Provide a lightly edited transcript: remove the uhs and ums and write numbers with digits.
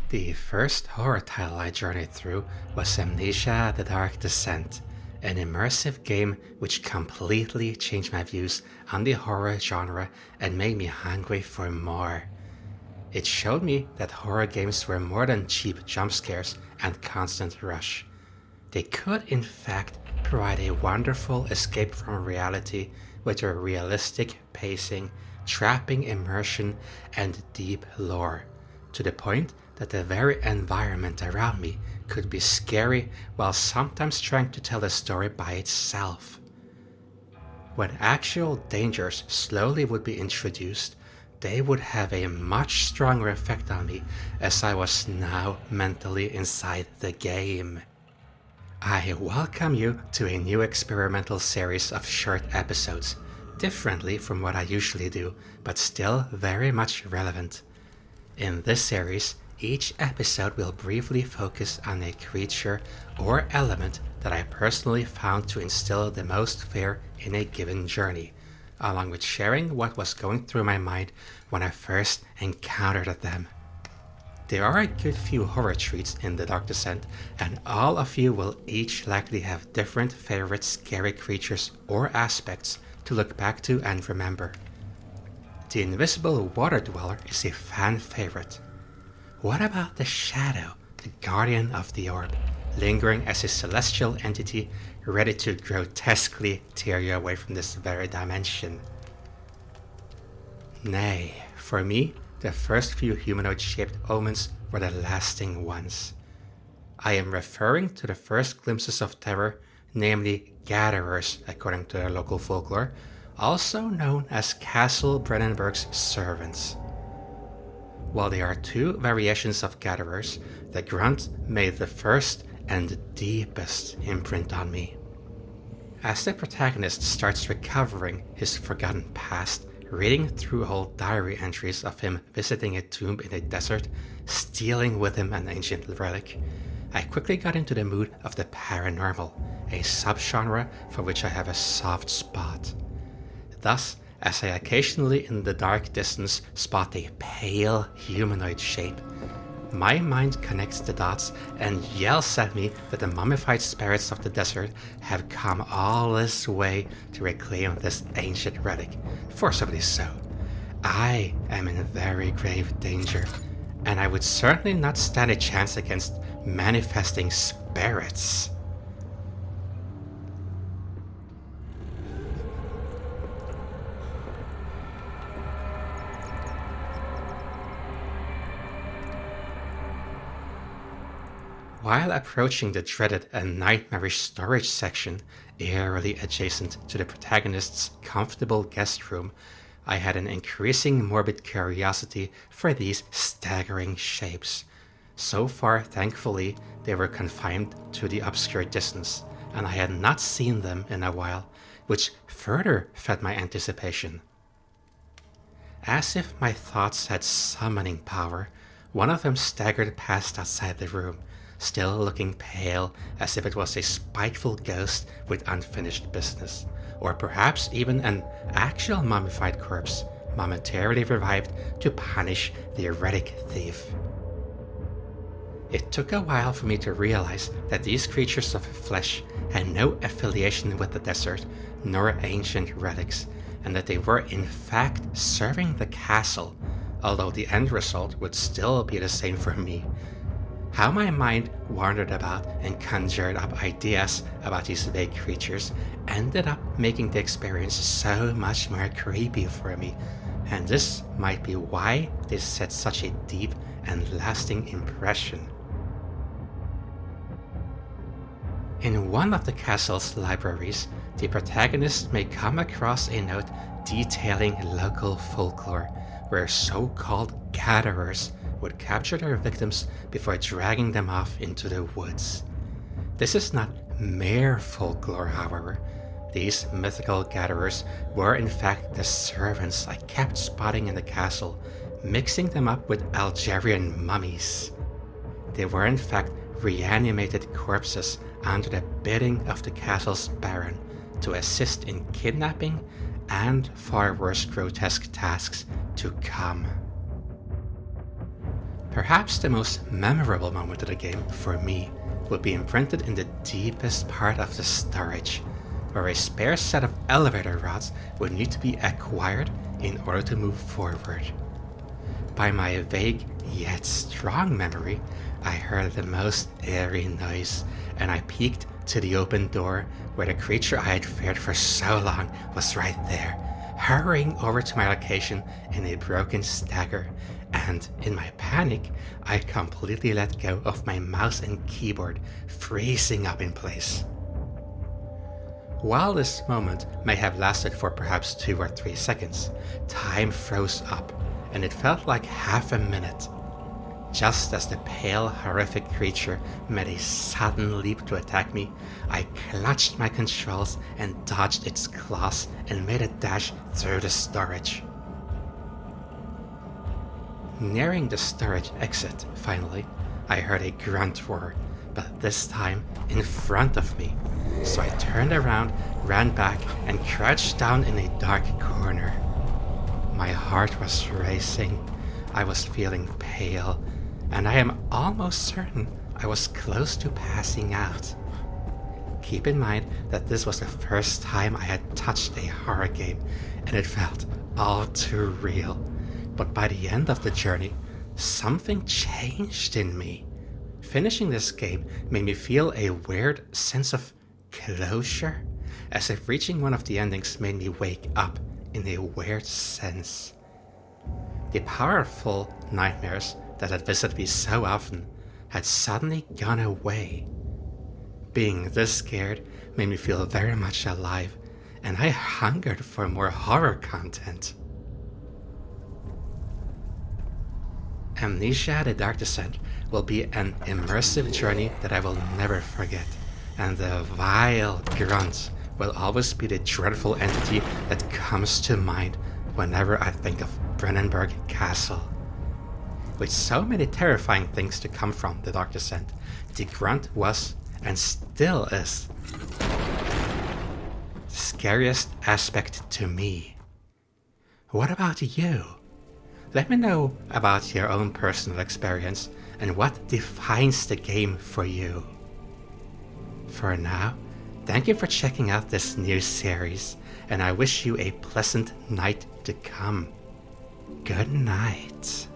The first horror title I journeyed through was Amnesia: The Dark Descent, an immersive game which completely changed my views on the horror genre and made me hungry for more. It showed me that horror games were more than cheap jump scares and constant rush. They could, in fact, provide a wonderful escape from reality with their realistic pacing, trapping immersion, and deep lore, to the point that the very environment around me could be scary while sometimes trying to tell a story by itself. When actual dangers slowly would be introduced, they would have a much stronger effect on me as I was now mentally inside the game. I welcome you to a new experimental series of short episodes, differently from what I usually do, but still very much relevant. In this series, each episode will briefly focus on a creature or element that I personally found to instill the most fear in a given journey, along with sharing what was going through my mind when I first encountered them. There are a good few horror treats in The Dark Descent, and all of you will each likely have different favorite scary creatures or aspects to look back to and remember. The invisible water dweller is a fan favorite. What about the shadow, the guardian of the orb, lingering as a celestial entity ready to grotesquely tear you away from this very dimension? Nay, for me, the first few humanoid-shaped omens were the lasting ones. I am referring to the first glimpses of terror, namely gatherers according to their local folklore, also known as Castle Brennenburg's servants. While there are two variations of gatherers, the grunt made the first and deepest imprint on me. As the protagonist starts recovering his forgotten past, reading through old diary entries of him visiting a tomb in a desert, stealing with him an ancient relic, I quickly got into the mood of the paranormal, a subgenre for which I have a soft spot. Thus, as I occasionally in the dark distance spot a pale humanoid shape, my mind connects the dots and yells at me that the mummified spirits of the desert have come all this way to reclaim this ancient relic, forcibly so. I am in very grave danger, and I would certainly not stand a chance against manifesting spirits. While approaching the dreaded and nightmarish storage section, eerily adjacent to the protagonist's comfortable guest room, I had an increasing morbid curiosity for these staggering shapes. So far, thankfully, they were confined to the obscure distance, and I had not seen them in a while, which further fed my anticipation. As if my thoughts had summoning power, one of them staggered past outside the room, still looking pale as if it was a spiteful ghost with unfinished business, or perhaps even an actual mummified corpse momentarily revived to punish the heretic thief. It took a while for me to realize that these creatures of flesh had no affiliation with the desert nor ancient relics, and that they were in fact serving the castle, although the end result would still be the same for me. How my mind wandered about and conjured up ideas about these vague creatures ended up making the experience so much more creepy for me, and this might be why they set such a deep and lasting impression. In one of the castle's libraries, the protagonist may come across a note detailing local folklore, where so-called gatherers would capture their victims before dragging them off into the woods. This is not mere folklore, however. These mythical gatherers were in fact the servants I kept spotting in the castle, mixing them up with Algerian mummies. They were in fact reanimated corpses under the bidding of the castle's baron to assist in kidnapping and far worse grotesque tasks to come. Perhaps the most memorable moment of the game for me would be imprinted in the deepest part of the storage, where a spare set of elevator rods would need to be acquired in order to move forward. By my vague yet strong memory, I heard the most eerie noise, and I peeked to the open door where the creature I had feared for so long was right there, hurrying over to my location in a broken stagger, and in my panic, I completely let go of my mouse and keyboard, freezing up in place. While this moment may have lasted for perhaps 2 or 3 seconds, time froze up, and it felt like half a minute. Just as the pale, horrific creature made a sudden leap to attack me, I clutched my controls and dodged its claws and made a dash through the storage. Nearing the storage exit, finally, I heard a grunt roar, but this time in front of me. So I turned around, ran back, and crouched down in a dark corner. My heart was racing, I was feeling pale, and I am almost certain I was close to passing out. Keep in mind that this was the first time I had touched a horror game, and it felt all too real. But by the end of the journey, something changed in me. Finishing this game made me feel a weird sense of closure, as if reaching one of the endings made me wake up in a weird sense. The powerful nightmares that had visited me so often had suddenly gone away. Being this scared made me feel very much alive, and I hungered for more horror content. Amnesia: The Dark Descent will be an immersive journey that I will never forget, and the vile grunt will always be the dreadful entity that comes to mind whenever I think of Brennenburg Castle. With so many terrifying things to come from The Dark Descent, the grunt was, and still is, the scariest aspect to me. What about you? Let me know about your own personal experience and what defines the game for you. For now, thank you for checking out this new series, and I wish you a pleasant night to come. Good night.